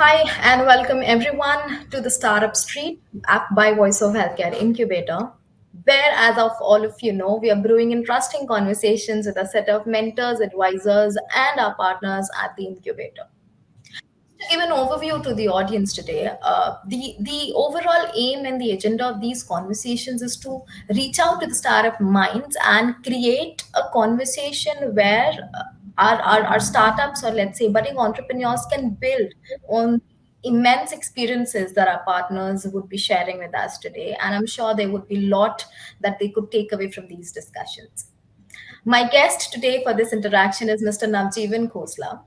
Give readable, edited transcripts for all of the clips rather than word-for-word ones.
Hi, and welcome everyone to the Startup Street, app by Voice of Healthcare Incubator, where, as of all of you know, we are brewing interesting conversations with a set of mentors, advisors, and our partners at the incubator. To give an overview to the audience today, the overall aim and the agenda of these conversations is to reach out to the startup minds and create a conversation where our startups, or let's say budding entrepreneurs, can build on immense experiences that our partners would be sharing with us today. And I'm sure there would be a lot that they could take away from these discussions. My guest today for this interaction is Mr. Navjeewan Khosla.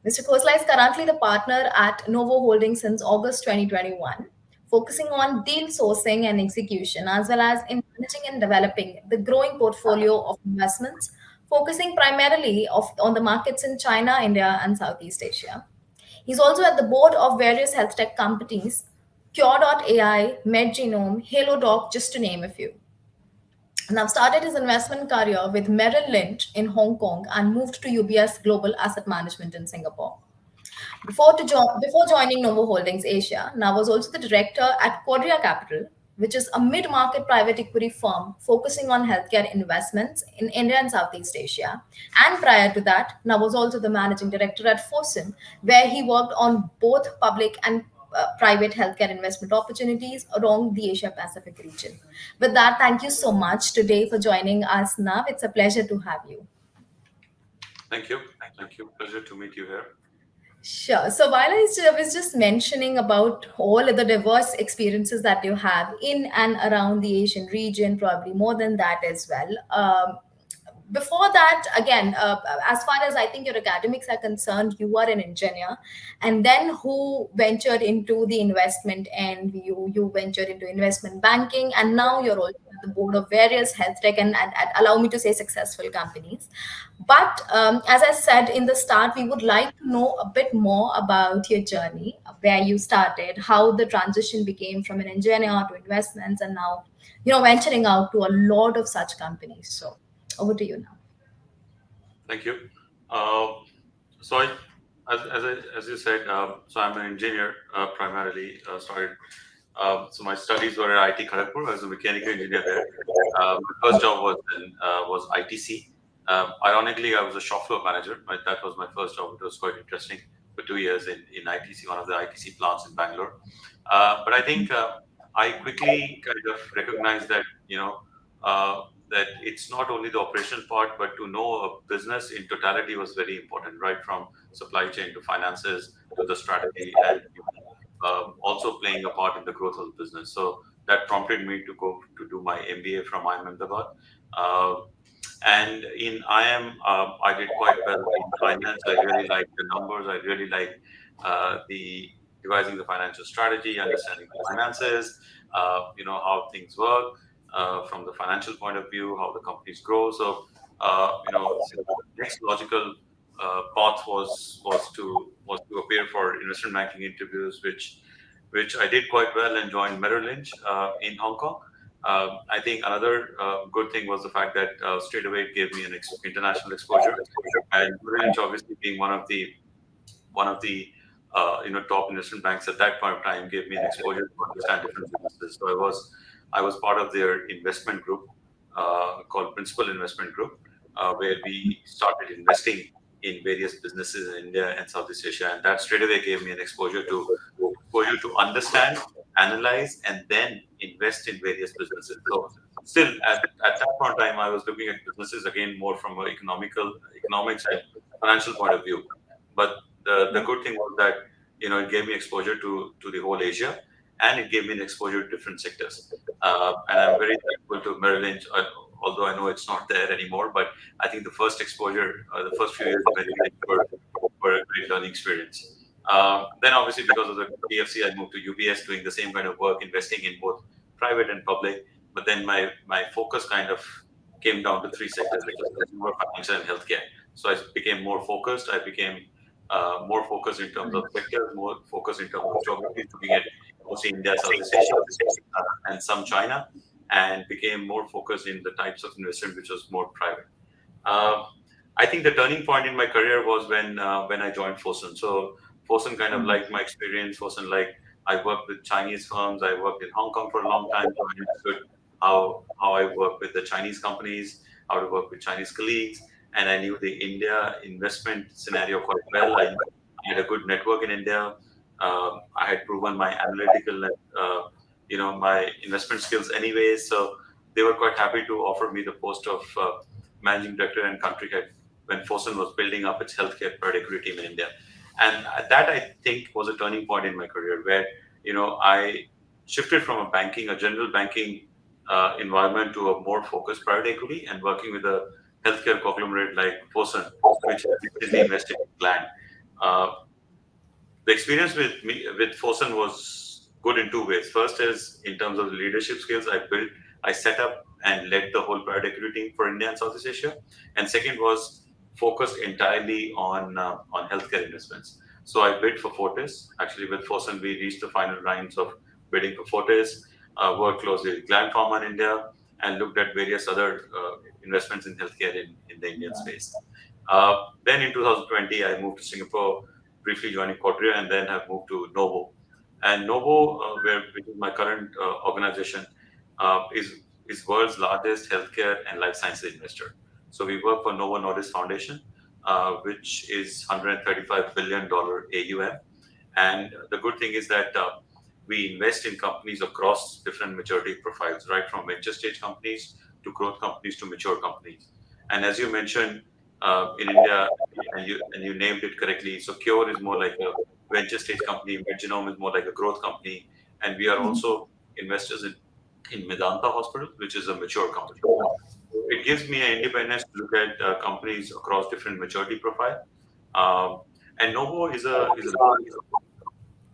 Mr. Khosla is currently the partner at Novo Holdings since August 2021, focusing on deal sourcing and execution, as well as in managing and developing the growing portfolio of investments, focusing primarily on the markets in China, India, and Southeast Asia. He's also at the board of various health tech companies, Cure.ai, MedGenome, HaloDoc, just to name a few. Now started his investment career with Merrill Lynch in Hong Kong and moved to UBS Global Asset Management in Singapore. Before joining Novo Holdings Asia, Now was also the director at Quadria Capital, which is a mid-market private equity firm focusing on healthcare investments in India and Southeast Asia. And prior to that, Now was also the managing director at Fosun, where he worked on both public and private healthcare investment opportunities along the Asia Pacific region. With that, thank you so much today for joining us, Nav. It's a pleasure to have you. Thank you. Thank you. Pleasure to meet you here. Sure. So while was just mentioning about all of the diverse experiences that you have in and around the Asian region, probably more than that as well. Before that, again, as far as I think your academics are concerned, you are an engineer, and then who ventured into the investment, and you ventured into investment banking, and now you're also at the board of various health tech and allow me to say successful companies. But as I said in the start, we would like to know a bit more about your journey, where you started, how the transition became from an engineer to investments, and now, venturing out to a lot of such companies. So over to you now. Thank you. Uh, so, as you said, so I'm an engineer primarily. Started. So my studies were at IT Kharagpur. I was a mechanical engineer there. My first job was ITC. Ironically, I was a shop floor manager. That was my first job. It was quite interesting for 2 years in ITC, one of the ITC plants in Bangalore. But I think I quickly kind of recognized that uh, that it's not only the operational part, but to know a business in totality was very important, right from supply chain to finances to the strategy, and also playing a part in the growth of the business. So that prompted me to go to do my MBA from IIM Ahmedabad. Uh, and in IM, I did quite well in finance. I really liked the numbers. I really liked the devising the financial strategy, understanding the finances, how things work from the financial point of view, how the companies grow. So, so the next logical path was to appear for investment banking interviews, which I did quite well and joined Merrill Lynch in Hong Kong. I think another good thing was the fact that straight away it gave me an international exposure, and Merrill Lynch obviously being one of the top investment banks at that point of time gave me an exposure to understand different businesses. So I was part of their investment group called Principal Investment Group, where we started investing in various businesses in India and Southeast Asia, and that straight away gave me an exposure to understand, analyze, and then invest in various businesses. So still at that point in time, I was looking at businesses again more from an economics and financial point of view. But the good thing was that it gave me exposure to the whole Asia, and it gave me an exposure to different sectors. And I'm very thankful to Merrill Lynch, although I know it's not there anymore. But I think the first exposure, the first few years of Merrill Lynch were a great learning experience. Then obviously because of the PFC, I moved to UBS doing the same kind of work, investing in both private and public. But then my focus kind of came down to three sectors, which was consumer, financial, and healthcare. So I became more focused. I became more focused in terms of sectors, more focused in terms of geography, looking at mostly India, Southeast Asia, and some China, and became more focused in the types of investment which was more private. Uh, I think the turning point in my career was when I joined Fosun. So Fosun kind of liked my experience. Fosun like I worked with Chinese firms. I worked in Hong Kong for a long time, so I understood how I work with the Chinese companies, how to work with Chinese colleagues, and I knew the India investment scenario quite well. I had a good network in India. I had proven my analytical, my investment skills anyway. So they were quite happy to offer me the post of managing director and country head when Fosun was building up its healthcare private equity team in India. And that I think was a turning point in my career where, I shifted from a general banking environment to a more focused private equity and working with a healthcare conglomerate like Fosun, which recently invested in Gland. Uh, the experience with Fosun was good in two ways. First is in terms of the leadership skills I set up and led the whole private equity team for India and Southeast Asia. And second was focused entirely on healthcare investments. So I bid for Fortis. Actually, with Fosun, we reached the final rounds of bidding for Fortis. Worked closely with Gland Pharma in India and looked at various other investments in healthcare in the Indian space. Then in 2020, I moved to Singapore, briefly joining Quadria, and then have moved to Novo. And Novo, which is my current organization, is world's largest healthcare and life sciences investor. So we work for Novo Nordisk Foundation, which is $135 billion AUM. And the good thing is that we invest in companies across different maturity profiles, right from venture stage companies to growth companies to mature companies. And as you mentioned, in India, and you named it correctly. So Cure is more like a venture stage company. Medgenome is more like a growth company, and we are also investors in Medanta Hospital, which is a mature company. It gives me an independence to look at companies across different maturity profile. Um, and Novo is a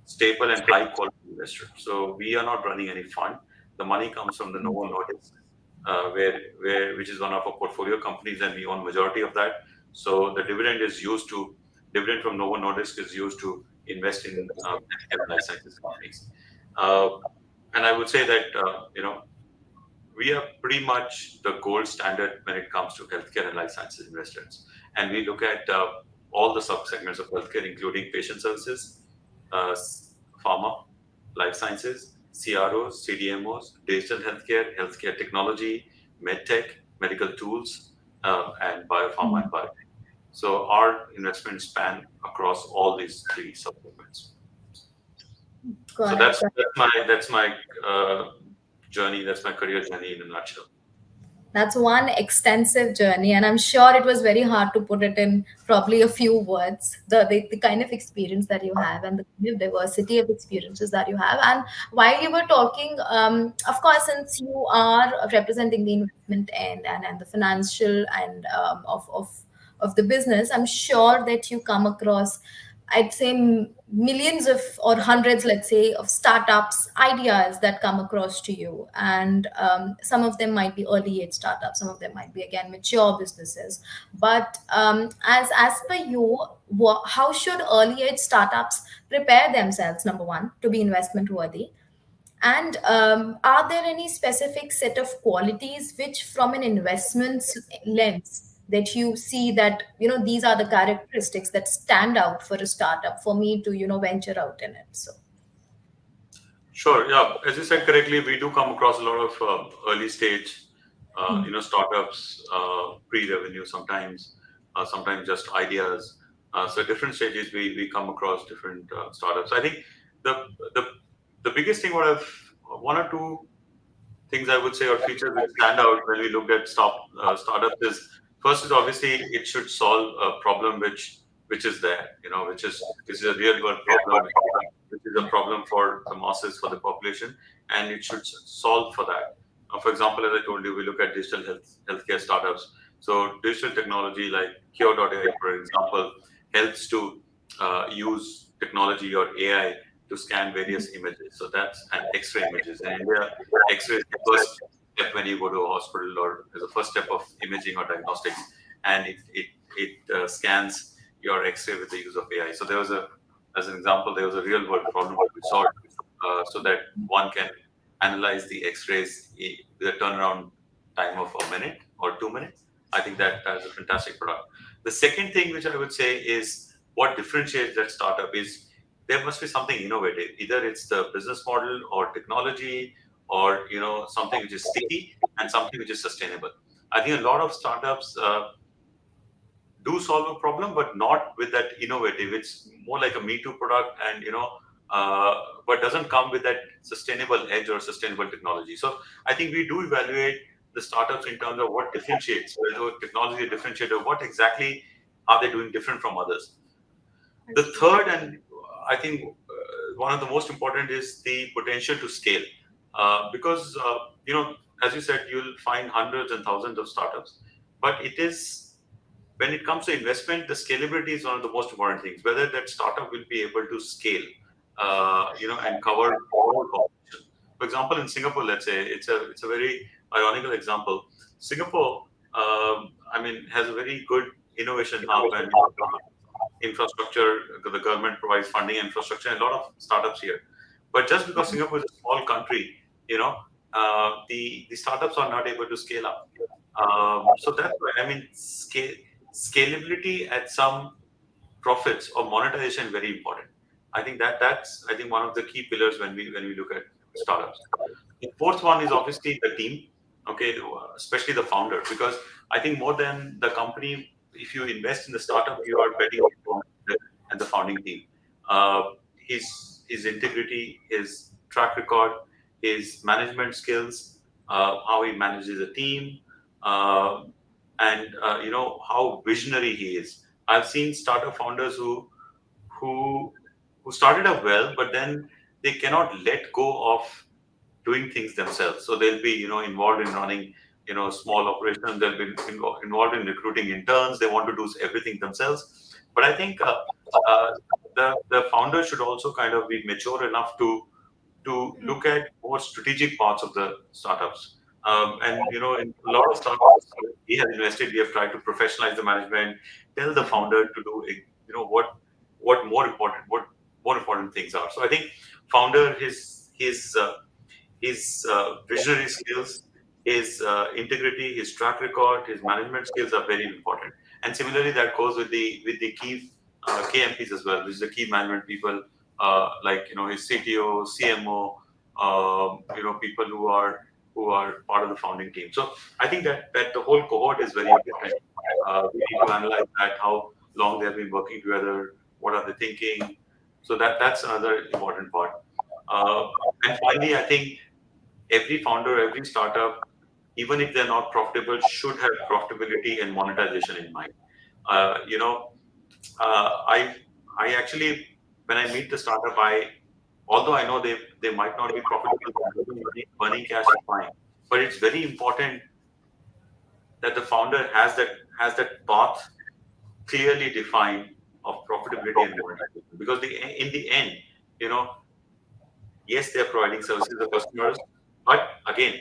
stable and high quality investor. So we are not running any fund. The money comes from the Novo Nordisk, which is one of our portfolio companies, and we own majority of that. So the dividend from Novo Nordisk is used to invest in healthcare and life sciences companies. Uh, and I would say that we are pretty much the gold standard when it comes to healthcare and life sciences investments. And we look at all the subsegments of healthcare, including patient services, pharma, life sciences, CROs, CDMOs, digital healthcare, healthcare technology, medtech, medical tools, and biopharma and biotech. So our investments span across all these three subsegments. So Got it. that's my journey. That's my career journey in a nutshell. That's one extensive journey, and I'm sure it was very hard to put it in probably a few words. The kind of experience that you have, and the kind of diversity of experiences that you have. And while you were talking, of course, since you are representing the investment end and the financial and of the business, I'm sure that you come across, I'd say, millions of or hundreds, let's say, of startups, ideas that come across to you. And some of them might be early age startups, some of them might be, again, mature businesses. But as per you, how should early age startups prepare themselves, number one, to be investment worthy? And are there any specific set of qualities which, from an investments lens, that you see that these are the characteristics that stand out for a startup for me to venture out in it? So. Sure. Yeah. As you said correctly, we do come across a lot of early stage, startups, pre-revenue sometimes just ideas. So different stages, we come across different startups. I think the the the biggest thing, one or two things I would say or features which stand out when we look at startups is first is obviously it should solve a problem which is there, which is a real world problem, which is a problem for the masses, for the population, and it should solve for that. For example, as I told you, we look at digital healthcare startups. So digital technology like Cure.ai, for example, helps to use technology or AI to scan various images. So that's an X-ray images. In India, X-ray is the first step when you go to a hospital, or is the first step of imaging or diagnostics, and it scans your X-ray with the use of AI. So as an example, there was a real world problem that we solved, so that one can analyze the X-rays with a turnaround time of a minute or 2 minutes. I think that is a fantastic product. The second thing which I would say is what differentiates that startup is there must be something innovative. Either it's the business model or technology, or something which is sticky and something which is sustainable. I think a lot of startups do solve a problem, but not with that innovative. It's more like a Me Too product, and uh, but doesn't come with that sustainable edge or sustainable technology. So I think we do evaluate the startups in terms of what differentiates, whether technology is differentiated, what exactly are they doing different from others. The third, and I think one of the most important, is the potential to scale, because as you said, you'll find hundreds and thousands of startups, but it is when it comes to investment, the scalability is one of the most important things. Whether that startup will be able to scale, and cover all population. For example, in Singapore, let's say it's a very ironical example. Singapore, I mean, has a very good innovation hub and infrastructure. The government provides funding infrastructure and a lot of startups here. But just because Singapore is a small country, the startups are not able to scale up. So that's why I mean scalability at some profits or monetization is very important. I think that's I think one of the key pillars when we look at startups. The fourth one is obviously the team, okay, especially the founder, because I think more than the company, if you invest in the startup, you are betting on the founder and the founding team. Uh, his integrity, his track record, his management skills, how he manages a team, uh, and how visionary he is. I've seen startup founders who who started up well, but then they cannot let go of doing things themselves. So they'll be, involved in running, small operations. They'll be involved in recruiting interns. They want to do everything themselves. But I think the founder should also kind of be mature enough to look at more strategic parts of the startups. And in a lot of startups we have invested, we have tried to professionalize the management, tell the founder to do, what more important things are. So I think founder his visionary skills, his integrity, his track record, his management skills are very important. And similarly, that goes with the key KMPs as well, which is the key management people, like his CTO, CMO, people who are part of the founding team. So I think that the whole cohort is very important. We need to analyze that, how long they have been working together, what are they thinking. So that's another important part. Uh, and finally, I think every founder, every startup, even if they're not profitable, should have profitability and monetization in mind. Uh, you know, I actually, when I meet the startup, although I know they might not be profitable, burning cash is fine, but it's very important that the founder has that path clearly defined of profitability and monetization, because in the end, you know, yes, they're providing services to customers, but again,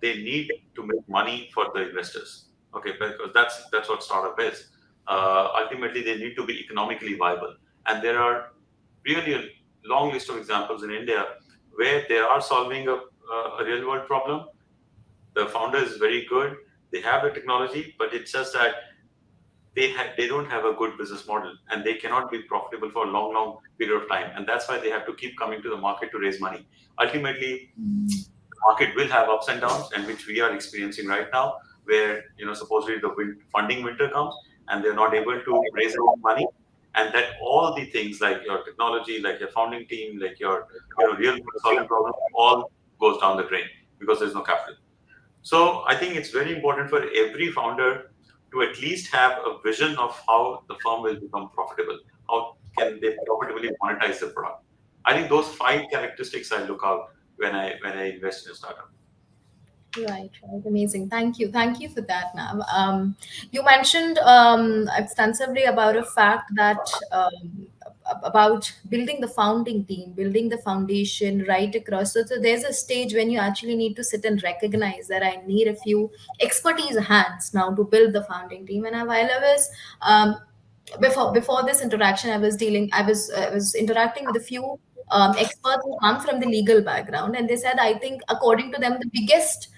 they need to make money for the investors. Okay, because that's what startup is. Ultimately, they need to be economically viable, and there are really a long list of examples in India where they are solving a real world problem. The founder is very good. They have the technology, but it's just that they don't have a good business model, and they cannot be profitable for a long period of time, and that's why they have to keep coming to the market to raise money. Ultimately, the market will have ups and downs, and which we are experiencing right now, where supposedly the funding winter comes and they're not able to raise any money, and that all the things like your technology, like your founding team, like your real solving problem, all goes down the drain because there's no capital. So I think it's very important for every founder to at least have a vision of how the firm will become profitable. How can they profitably monetize the product? I think those five characteristics I look out when I invest in a startup. Right, right. Amazing. Thank you for that, Nav. You mentioned extensively about a fact that about building the founding team, building the foundation right across. So there's a stage when you actually need to sit and recognize that I need a few expertise hands now to build the founding team. And while I was um, before this interaction, I was interacting with a few experts who come from the legal background, and they said I think according to them the biggest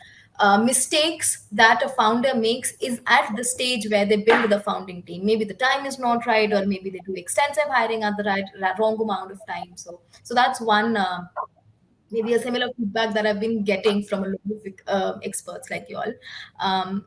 mistakes that a founder makes is at the stage where they build the founding team. Maybe the time is not right, or maybe they do extensive hiring at the wrong amount of time. So that's one. Maybe a similar feedback that I've been getting from a lot of experts like you all. Um,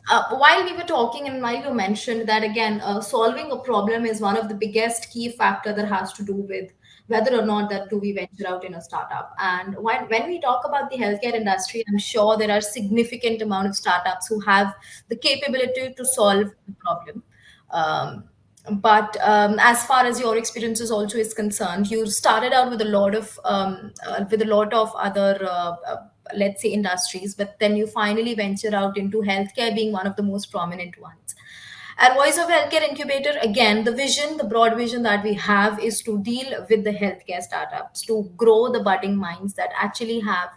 while we were talking and while you mentioned that again, solving a problem is one of the biggest key factor that has to do with whether or not that do we venture out in a startup. And when we talk about the healthcare industry, I'm sure there are significant amount of startups who have the capability to solve the problem. um, but as far as your experiences also is concerned, you started out with a lot of other let's say industries, but then you finally venture out into healthcare being one of the most prominent ones. At Voice of Healthcare Incubator, again, the vision, the broad vision that we have is to deal with the healthcare startups, to grow the budding minds that actually have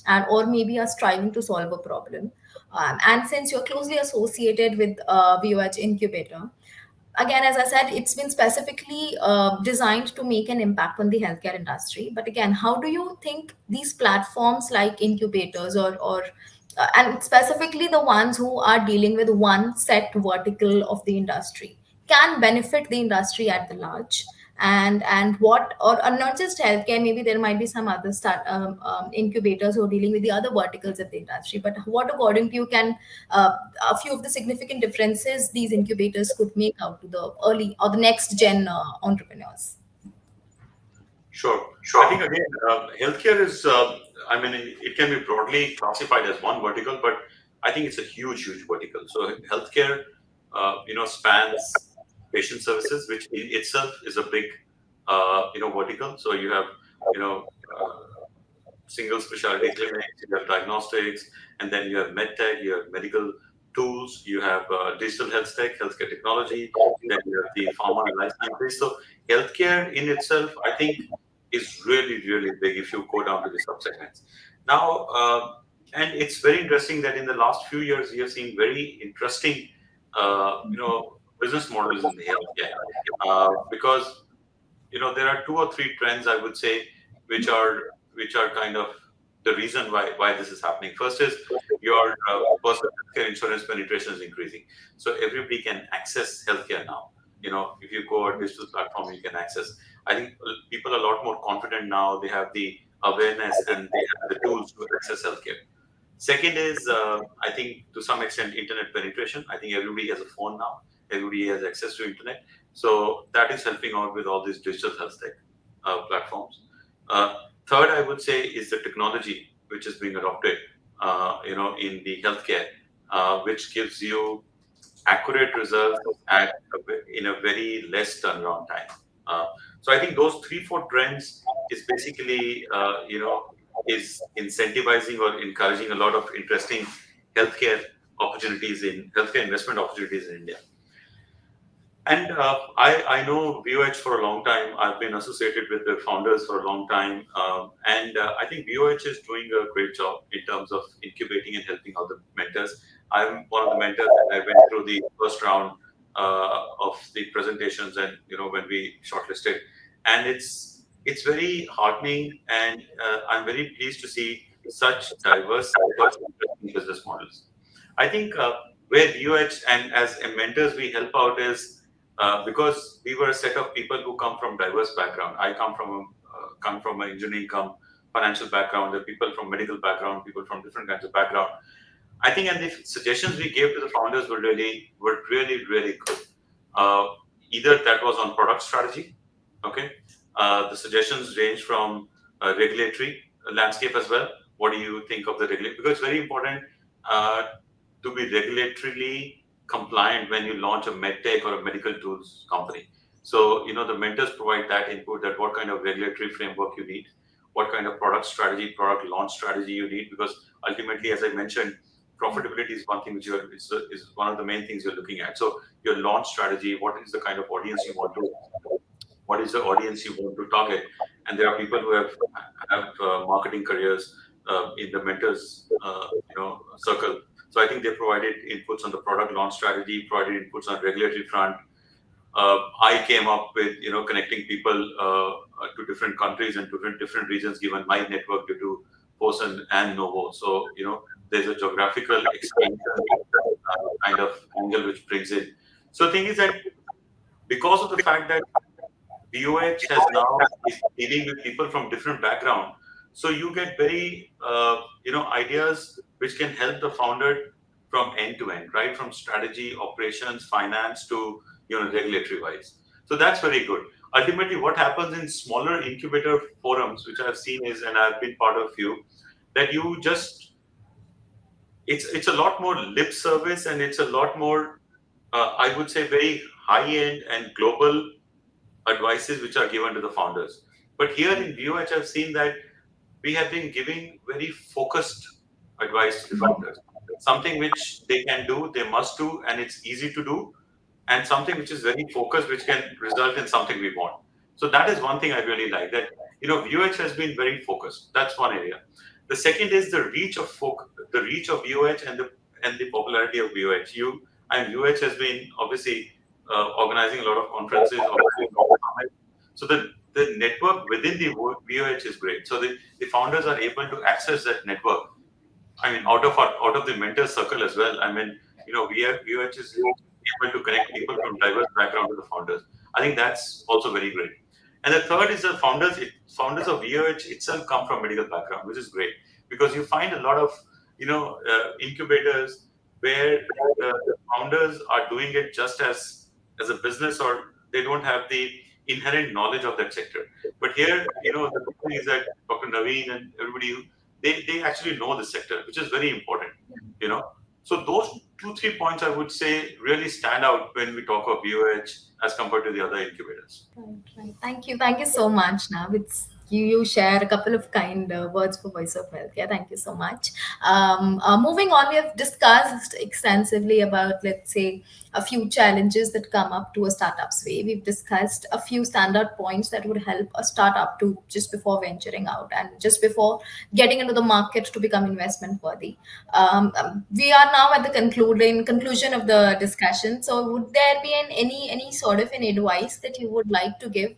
and or maybe are striving to solve a problem. And since you're closely associated with VOH Incubator, again, as I said, it's been specifically designed to make an impact on the healthcare industry. But again, how do you think these platforms like incubators or and specifically the ones who are dealing with one set vertical of the industry can benefit the industry at the large? And what or not just healthcare, maybe there might be some other incubators who are dealing with the other verticals of the industry, but what according to you can a few of the significant differences these incubators could make out to the early or the next gen entrepreneurs? Sure. I think again, healthcare is, I mean, it can be broadly classified as one vertical, but I think it's a huge, huge vertical. So healthcare, spans patient services, which in itself is a big, vertical. So you have, you know, uh, single specialty clinics, you have diagnostics, and then you have medtech, you have medical tools, you have digital health tech, healthcare technology, then you have the pharma and life sciences. So healthcare in itself, I think, is really, really big if you go down to the subsegments. Now, and it's very interesting that in the last few years, we have seen very interesting, business models in the healthcare because there are two or three trends I would say which are kind of the reason why this is happening. First is your personal healthcare insurance penetration is increasing, so everybody can access healthcare now. If you go a digital platform, you can access. I think people are a lot more confident now. They have the awareness and they have the tools to access healthcare. Second is, I think to some extent, internet penetration. I think everybody has a phone now. Everybody has access to internet, so that is helping out with all these digital health tech platforms. Uh, Third, I would say, is the technology which is being adopted, in the healthcare, which gives you accurate results in a very less turnaround time. Uh, so I think those three, four trends is basically, is incentivizing or encouraging a lot of interesting healthcare healthcare investment opportunities in India. And I know VOH for a long time. I've been associated with the founders for a long time. And I think VOH is doing a great job in terms of incubating and helping out the mentors. I'm one of the mentors, and I went through the first round of the presentations, and when we shortlisted. And it's very heartening, and I'm very pleased to see such diverse, such interesting business models. I think where VOH and as mentors we help out is because we were a set of people who come from diverse background. I come from an engineering, come financial background. There are people from medical background, people from different kinds of background. I think, and the suggestions we gave to the founders were really really good. Uh, Either that was on product strategy, okay. The suggestions range from regulatory landscape as well. What do you think of the regulatory? Because it's very important uh, to be regulatorily compliant when you launch a medtech or a medical tools company. So, the mentors provide that input, that what kind of regulatory framework you need, what kind of product strategy, product launch strategy you need, because ultimately, as I mentioned, profitability is one thing which is one of the main things you're looking at. So your launch strategy, what is the kind of audience you want to, what is the audience you want to target? And there are people who have marketing careers in the mentors circle. So I think they provided inputs on the product launch strategy, provided inputs on regulatory front. I came up with connecting people to different countries and different regions, given my network due to and Novo. So there's a geographical expansion kind of angle which brings in. So the thing is that because of the fact that VOH has now is dealing with people from different background. So you get very ideas which can help the founder from end to end, right? From strategy, operations, finance to regulatory wise. So that's very good. Ultimately, what happens in smaller incubator forums, which I've seen is, and I've been part of few, that you just it's a lot more lip service and it's a lot more I would say very high end and global advices which are given to the founders. But here in VOH, I've seen that we have been giving very focused advice to the founders. Something which they can do, they must do, and it's easy to do, and something which is very focused, which can result in something we want. So that is one thing I really like. That VOH has been very focused. That's one area. The second is the reach of VOH and the popularity of VOH. And VOH has been obviously organizing a lot of conferences, organizing a lot of summits. So the network within the VOH is great. So the founders are able to access that network. I mean, out of the mentor circle as well. I mean, VOH is able to connect people from diverse backgrounds to the founders. I think that's also very great. And the third is the founders of VOH itself come from medical background, which is great because you find a lot of incubators where the founders are doing it just as a business or they don't have the inherent knowledge of that sector. But here, the good thing is that Dr. Naveen and everybody they actually know the sector, which is very important. You know, so those 2 3 points I would say really stand out when we talk of VOH as compared to the other incubators. Right, right. Thank you so much. Now, it's you share a couple of kind words for Voice of Health. Yeah, thank you so much. Moving on, we have discussed extensively about, let's say, a few challenges that come up to a startup's way. We've discussed a few standard points that would help a startup to just before venturing out and just before getting into the market to become investment worthy. We are now at the conclusion of the discussion. So, would there be any sort of an advice that you would like to give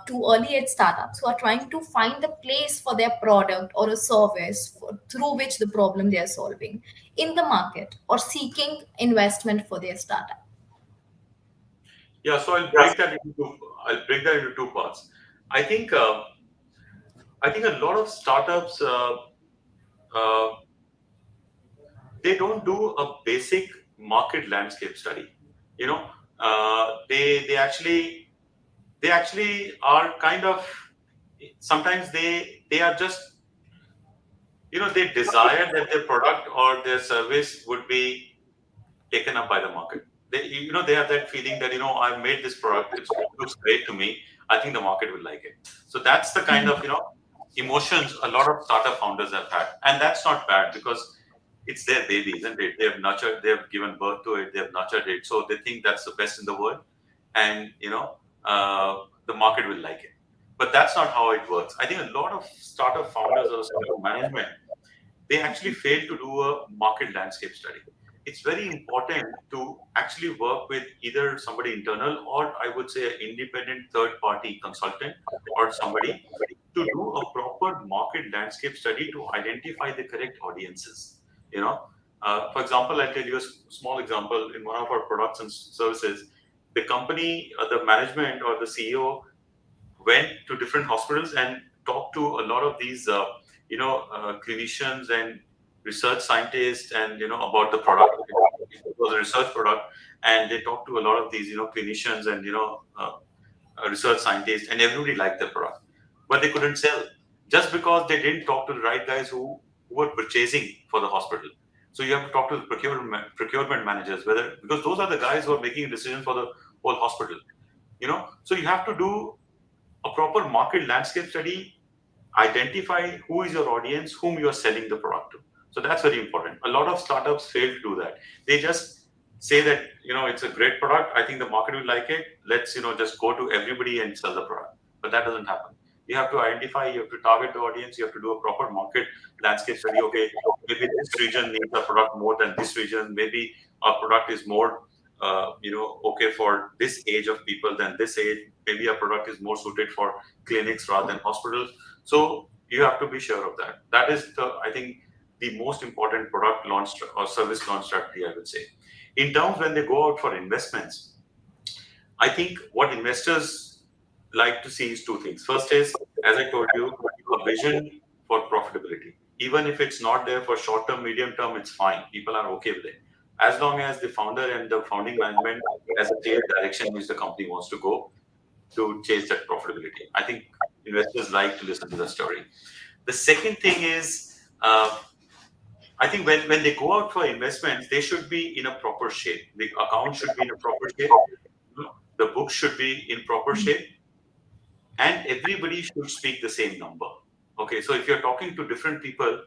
to early age startups who are trying to find the place for their product or a service through which the problem they are solving in the market or seeking investment for their startup? Yeah, so I'll break that into two parts. I think I think a lot of startups uh, they don't do a basic market landscape study. You know, they actually are kind of sometimes they are just they desire that their product or their service would be taken up by the market. They have that feeling that I've made this product, it looks great to me. I think the market will like it. So that's the kind of emotions a lot of startup founders have had, and that's not bad because it's their baby, isn't it? They have given birth to it, they have nurtured it, so they think that's the best in the world, and the market will like it. But that's not how it works. I think a lot of startup founders or startup management they actually fail to do a market landscape study. It's very important to actually work with either somebody internal or I would say an independent third party consultant or somebody to do a proper market landscape study to identify the correct audiences. You know, for example, I'll tell you a small example. In one of our products and services, the company, the management or the CEO went to different hospitals and talked to a lot of these clinicians and research scientists and about the product. It was a research product, and they talked to a lot of these clinicians and research scientists, and everybody liked the product, but they couldn't sell just because they didn't talk to the right guys who were purchasing for the hospital. So you have to talk to the procurement managers, whether because those are the guys who are making decisions for the whole hospital. So you have to do a proper market landscape study, identify who is your audience, whom you are selling the product to. So that's very important. A lot of startups fail to do that. They just say that it's a great product. I think the market will like it. Let's just go to everybody and sell the product. But that doesn't happen. You have to identify. You have to target the audience. You have to do a proper market landscape study. Okay, maybe this region needs a product more than this region. Maybe our product is more okay for this age of people than this age. Maybe a product is more suited for clinics rather than hospitals. So You have to be sure of that. That is the, I think, the most important product launch or service launch strategy, I would say. In terms when they go out for investments, I think what investors like to see is two things. First is, as I told you, a vision for profitability. Even if it's not there for short term, medium term, it's fine. People are okay with it. As long as the founder and the founding management has a clear direction which the company wants to go to chase that profitability. I think investors like to listen to the story. The second thing is, I think when they go out for investments, they should be in a proper shape. The account should be in a proper shape. The book should be in proper shape, and everybody should speak the same number. Okay, so if you're talking to different people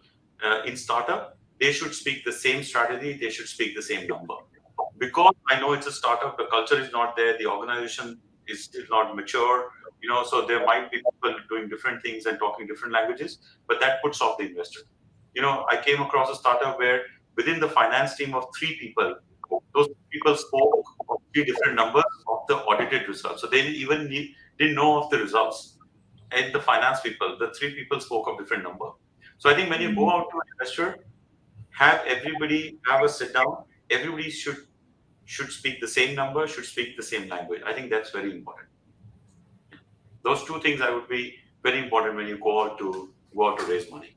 in startup, they should speak the same strategy. They should speak the same number. Because I know it's a startup, the culture is not there, the organization is still not mature, so there might be people doing different things and talking different languages, but that puts off the investor. I came across a startup where within the finance team of three people, those people spoke of three different numbers of the audited results. So they didn't know of the results. And the finance people, the three people spoke of different number. So I think when you go out to an investor, have everybody have a sit down. Everybody should speak the same number, should speak the same language. I think that's very important. Those two things I would be very important when you go out to raise money.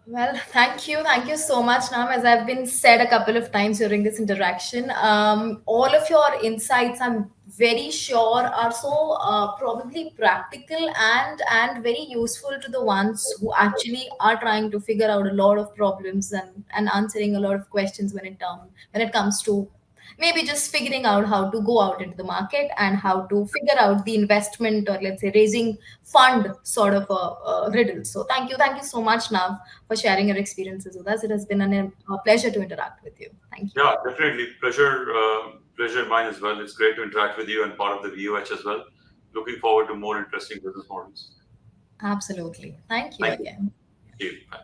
Well, thank you so much, Nam. As I've been said a couple of times during this interaction, all of your insights, I'm very sure, are so probably practical and very useful to the ones who actually are trying to figure out a lot of problems and answering a lot of questions when it comes to maybe just figuring out how to go out into the market and how to figure out the investment, or let's say raising fund sort of a riddle. So thank you so much, Nav, for sharing your experiences with us. It has been a pleasure to interact with you. Thank you. Yeah, definitely. Pleasure mine as well. It's great to interact with you and part of the VOH as well. Looking forward to more interesting business models. Absolutely. Thank you Thank you. again. Thank you. Bye.